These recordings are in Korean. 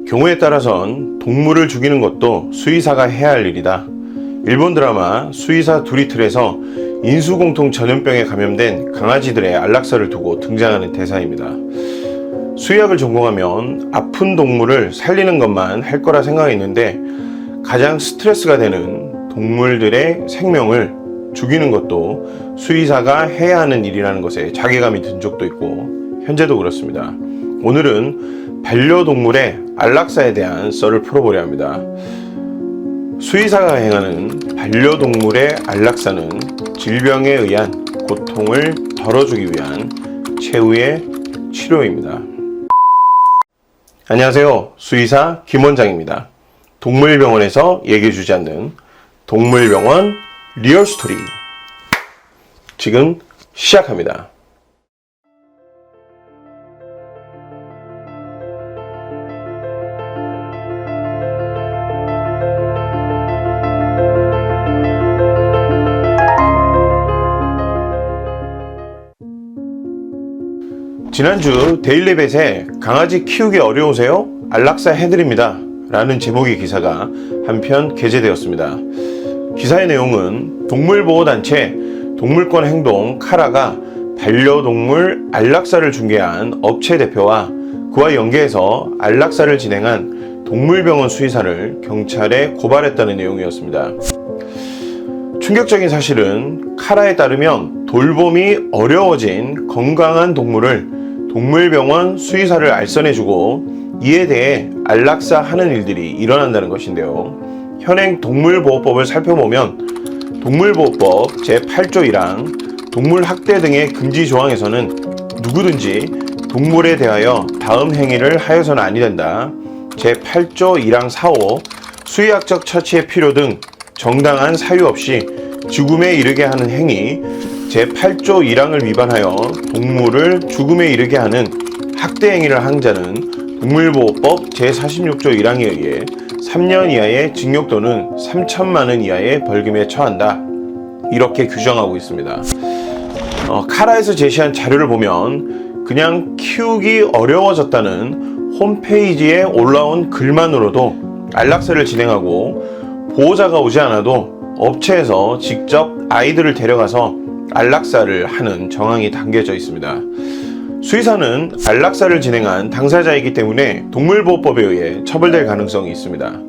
경우에 따라선 동물을 죽이는 것도 수의사가 해야 할 일이다. 일본 드라마 수의사 도리틀에서 인수공통 전염병에 감염된 강아지들의 안락사를 두고 등장하는 대사입니다. 수의학을 전공하면 아픈 동물을 살리는 것만 할 거라 생각했는데 가장 스트레스가 되는 동물들의 생명을 죽이는 것도 수의사가 해야 하는 일이라는 것에 자괴감이 든 적도 있고 현재도 그렇습니다. 오늘은 반려동물의 안락사에 대한 썰을 풀어보려 합니다. 수의사가 행하는 반려동물의 안락사는 질병에 의한 고통을 덜어주기 위한 최후의 치료입니다. 안녕하세요. 수의사 김원장입니다. 동물병원에서 얘기해주지 않는 동물병원 리얼스토리 지금 시작합니다. 지난주 데일리벳에 강아지 키우기 어려우세요? 안락사 해드립니다 라는 제목의 기사가 한편 게재되었습니다. 기사의 내용은 동물보호단체 동물권행동 카라가 반려동물 안락사를 중개한 업체 대표와 그와 연계해서 안락사를 진행한 동물병원 수의사를 경찰에 고발했다는 내용이었습니다. 충격적인 사실은 카라에 따르면 돌봄이 어려워진 건강한 동물을 동물병원 수의사를 알선해주고 이에 대해 안락사하는 일들이 일어난다는 것인데요. 현행 동물보호법을 살펴보면 동물보호법 제8조 1항 동물학대 등의 금지 조항에서는 누구든지 동물에 대하여 다음 행위를 하여서는 아니 된다. 제8조 1항 4호 수의학적 처치의 필요 등 정당한 사유 없이 죽음에 이르게 하는 행위 제8조 1항을 위반하여 동물을 죽음에 이르게 하는 학대 행위를 한 자는 동물보호법 제46조 1항에 의해 3년 이하의 징역 또는 3천만 원 이하의 벌금에 처한다. 이렇게 규정하고 있습니다. 카라에서 제시한 자료를 보면 그냥 키우기 어려워졌다는 홈페이지에 올라온 글만으로도 안락사를 진행하고 보호자가 오지 않아도 업체에서 직접 아이들을 데려가서 안락사를 하는 정황이 담겨져 있습니다. 수의사는 안락사를 진행한 당사자이기 때문에 동물보호법에 의해 처벌될 가능성이 있습니다.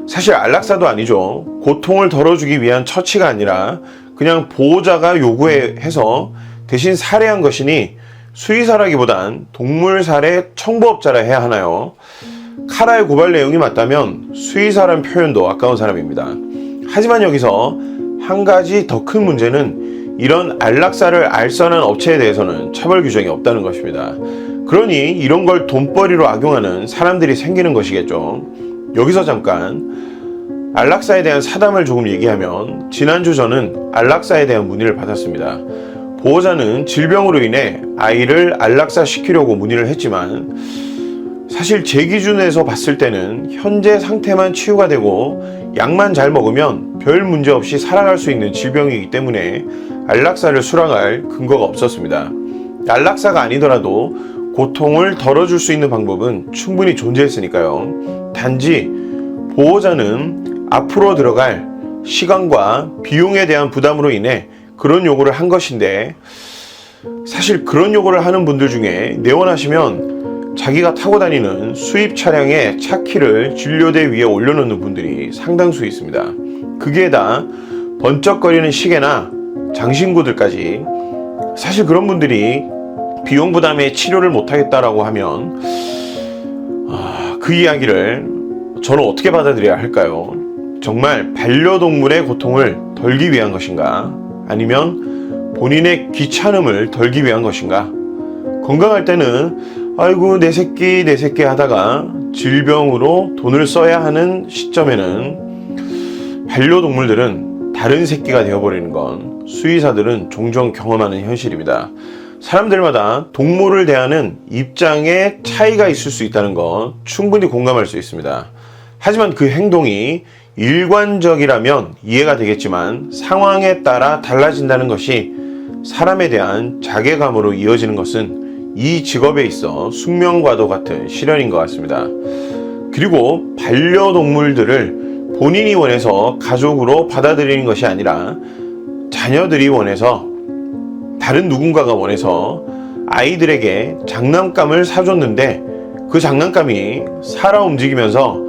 사실 안락사도 아니죠. 고통을 덜어주기 위한 처치가 아니라 그냥 보호자가 요구해서 대신 살해한 것이니 수의사라기보단 동물살해 청부업자라 해야 하나요? 카라의 고발 내용이 맞다면 수의사란 표현도 아까운 사람입니다. 하지만 여기서 한 가지 더 큰 문제는 이런 안락사를 알선한 업체에 대해서는 처벌 규정이 없다는 것입니다. 그러니 이런 걸 돈벌이로 악용하는 사람들이 생기는 것이겠죠. 여기서 잠깐 안락사에 대한 사담을 조금 얘기하면 지난주 저는 안락사에 대한 문의를 받았습니다. 보호자는 질병으로 인해 아이를 안락사 시키려고 문의를 했지만 사실 제 기준에서 봤을 때는 현재 상태만 치유가 되고 약만 잘 먹으면 별 문제 없이 살아갈 수 있는 질병이기 때문에 안락사를 수락할 근거가 없었습니다. 안락사가 아니더라도 고통을 덜어줄 수 있는 방법은 충분히 존재했으니까요. 단지 보호자는 앞으로 들어갈 시간과 비용에 대한 부담으로 인해 그런 요구를 한 것인데 사실 그런 요구를 하는 분들 중에 내원하시면 자기가 타고 다니는 수입 차량의 차키를 진료대 위에 올려놓는 분들이 상당수 있습니다. 그게 다 번쩍거리는 시계나 장신구들까지 사실 그런 분들이 비용 부담에 치료를 못하겠다라고 하면 그 이야기를 저는 어떻게 받아들여야 할까요? 정말 반려동물의 고통을 덜기 위한 것인가? 아니면 본인의 귀찮음을 덜기 위한 것인가? 건강할 때는 아이고 내 새끼 하다가 질병으로 돈을 써야 하는 시점에는 반려동물들은 다른 새끼가 되어버리는 건 수의사들은 종종 경험하는 현실입니다. 사람들마다 동물을 대하는 입장에 차이가 있을 수 있다는 건 충분히 공감할 수 있습니다. 하지만 그 행동이 일관적이라면 이해가 되겠지만 상황에 따라 달라진다는 것이 사람에 대한 자괴감으로 이어지는 것은 이 직업에 있어 숙명과도 같은 시련인 것 같습니다. 그리고 반려동물들을 본인이 원해서 가족으로 받아들이는 것이 아니라 자녀들이 원해서, 다른 누군가가 원해서 아이들에게 장난감을 사줬는데 그 장난감이 살아 움직이면서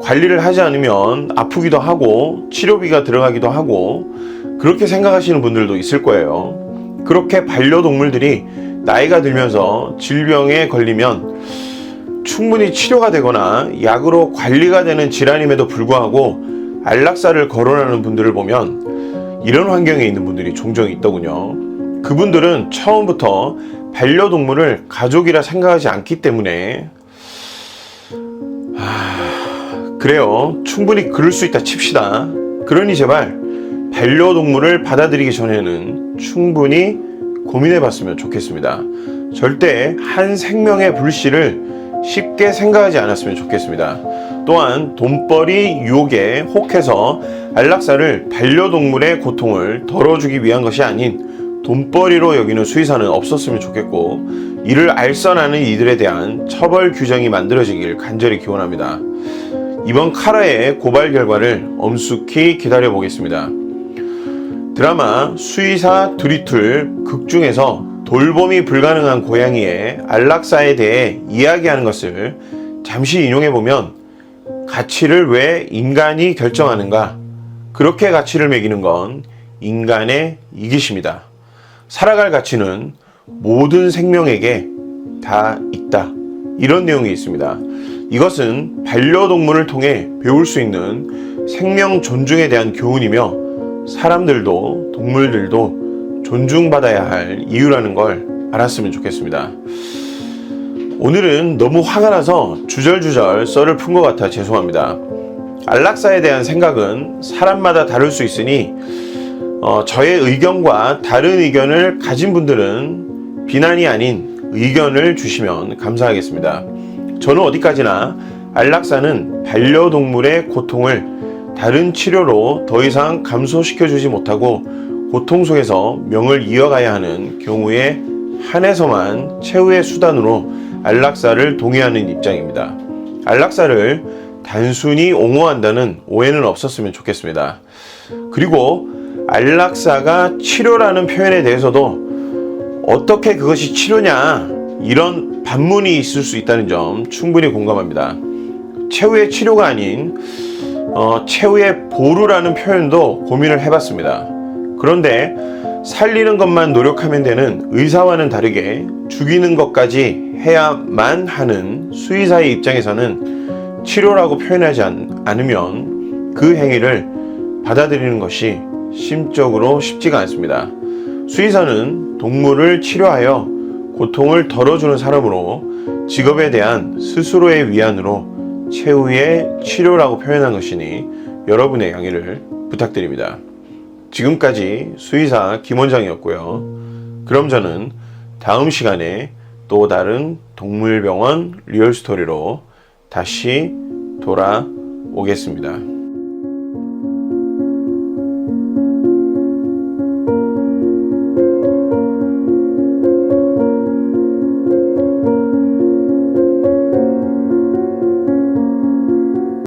관리를 하지 않으면 아프기도 하고 치료비가 들어가기도 하고, 그렇게 생각하시는 분들도 있을 거예요. 그렇게 반려동물들이 나이가 들면서 질병에 걸리면 충분히 치료가 되거나 약으로 관리가 되는 질환임에도 불구하고 안락사를 거론하는 분들을 보면 이런 환경에 있는 분들이 종종 있더군요. 그분들은 처음부터 반려동물을 가족이라 생각하지 않기 때문에, 그래요. 충분히 그럴 수 있다 칩시다. 그러니 제발 반려동물을 받아들이기 전에는 충분히 고민해 봤으면 좋겠습니다. 절대 한 생명의 불씨를 쉽게 생각하지 않았으면 좋겠습니다. 또한 돈벌이 유혹에 혹해서 안락사를 반려동물의 고통을 덜어주기 위한 것이 아닌 돈벌이로 여기는 수의사는 없었으면 좋겠고, 이를 알선하는 이들에 대한 처벌 규정이 만들어지길 간절히 기원합니다. 이번 카라의 고발 결과를 엄숙히 기다려 보겠습니다. 드라마 수의사 두리툴 극 중에서 돌봄이 불가능한 고양이의 안락사에 대해 이야기하는 것을 잠시 인용해보면, 가치를 왜 인간이 결정하는가? 그렇게 가치를 매기는 건 인간의 이기심이다. 살아갈 가치는 모든 생명에게 다 있다. 이런 내용이 있습니다. 이것은 반려동물을 통해 배울 수 있는 생명 존중에 대한 교훈이며, 사람들도 동물들도 존중받아야 할 이유라는 걸 알았으면 좋겠습니다. 오늘은 너무 화가 나서 주절주절 썰을 푼 것 같아 죄송합니다. 안락사에 대한 생각은 사람마다 다를 수 있으니 저의 의견과 다른 의견을 가진 분들은 비난이 아닌 의견을 주시면 감사하겠습니다. 저는 어디까지나 안락사는 반려동물의 고통을 다른 치료로 더 이상 감소시켜주지 못하고 고통 속에서 명을 이어가야 하는 경우에 한해서만 최후의 수단으로 안락사를 동의하는 입장입니다. 안락사를 단순히 옹호한다는 오해는 없었으면 좋겠습니다. 그리고 안락사가 치료라는 표현에 대해서도 어떻게 그것이 치료냐, 이런 반문이 있을 수 있다는 점 충분히 공감합니다. 최후의 치료가 아닌 최후의 보루라는 표현도 고민을 해봤습니다. 그런데 살리는 것만 노력하면 되는 의사와는 다르게 죽이는 것까지 해야만 하는 수의사의 입장에서는 치료라고 표현하지 않으면 그 행위를 받아들이는 것이 심적으로 쉽지가 않습니다. 수의사는 동물을 치료하여 고통을 덜어주는 사람으로 직업에 대한 스스로의 위안으로 최후의 치료라고 표현한 것이니 여러분의 양해를 부탁드립니다. 지금까지 수의사 김원장이었고요. 그럼 저는 다음 시간에 또 다른 동물병원 리얼스토리로 다시 돌아오겠습니다.